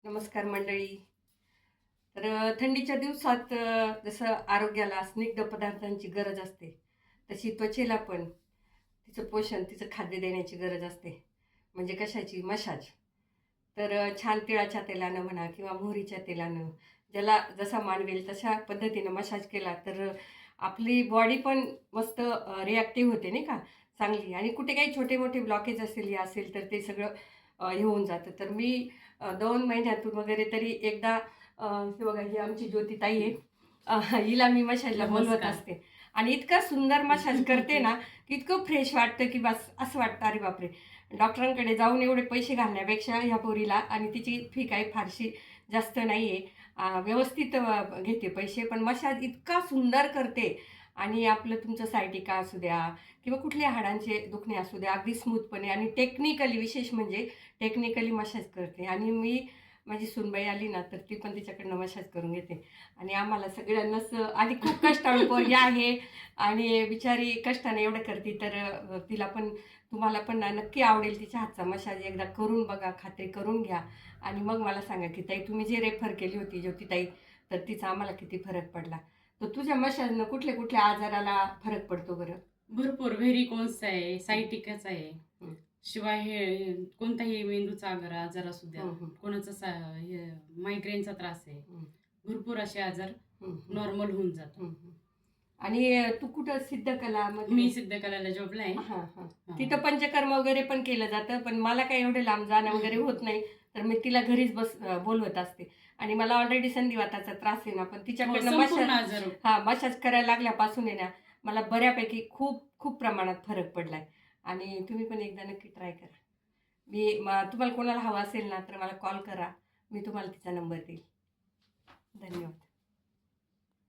नमस्कार मंडळी. थंडीच्या दिवसात जसं आरोग्याला स्निग्ध पदार्थांची गरज असते, तशी त्वचेला पण तिचं पोषण, तिचं खाद्य देण्याची गरज असते. म्हणजे कशाची? मसाज. छान तिळाच्या तेलानं म्हणा किंवा मोहरीच्या तेलानं, ज्याला जसा मानवेल तशा पद्धतीनं मसाज केला तर आपली बॉडी पण मस्त रिॲक्टिव्ह होते नाही का, चांगली. आणि कुठे काही छोटे-मोठे ब्लॉकेज असेल, हे असेल तर ते सगळं हे होऊन जातं. तर मी 2 महिन्यातून वगैरे तरी एकदा हे बघा, ही आमची ज्योतिताई आहे. हिला मी मसाजला बोलवत नमस्कार. असते आणि इतका सुंदर मसाज करते ना, की इतकं फ्रेश वाटतं, की बस असं वाटतं अरे बापरे! डॉक्टरांकडे जाऊन एवढे पैसे घालण्यापेक्षा ह्या पोरीला, आणि तिची फी काही फारशी जास्त नाही आहे. व्यवस्थित घेते पैसे, पण मसाज इतका सुंदर करते. आणि आपलं तुमचं सायटिका असू द्या किंवा कुठल्याही हाडांचे दुखणे असू द्या, अगदी स्मूथपणे आणि टेक्निकली, विशेष म्हणजे टेक्निकली मसाज करते. आणि माझी सूनबाई आली ना, तर ती पण तिच्याकडनं मसाज करून घेते. आणि आम्हाला सगळ्यांनाच आधी खूप कष्टाळू पोरगी आहे आणि बिचारी कष्टाने एवढं करते, तर तिला पण, तुम्हाला पण ना नक्की आवडेल तिच्या हातचा मसाज. एकदा करून बघा, खात्री करून घ्या आणि मग मला सांगा की ताई, तुम्ही जे रेफर केली होती ज्योतिताई, तर तिचा आम्हाला किती फरक पडला. तर तुझ्या मसाजनं कुठल्या आजाराला फरक पडतो बरं? भरपूर व्हेरिकोन्स आहे, सायटिकाचा आहे. हं, शिवाय हे कोणताही मेंदूचा आजार असू द्या, हं, हं, कोणाचा हे मायग्रेनचा त्रास आहे. हं, भरपूर असे आजार हं, हं, नॉर्मल होऊन जातात. हं, हं. आणि तू कुठं सिद्धकलामध्ये? मी सिद्धकलाला जॉबला आहे. हां, हां. हां. तिथं पंचकर्म वगैरे पण केलं जातं, पण मला काही एवढं लांब जाणं वगैरे होत नाही. तर मी तिला घरीच बोलवत असते. आणि मला ऑलरेडी संधिवाताचा त्रास आहे ना, पण हो, तिच्याकडनं संपूर्ण आजार. मसाज करायला लागल्यापासून आहे ना, मला बऱ्यापैकी खूप खूप प्रमाणात फरक पडलाय. आणि तुम्ही पण एकदा नक्की ट्राय करा. तुम्हाला कोणाला हवं असेल ना, तर मला कॉल करा. मी तुम्हाला तिचा नंबर देईल.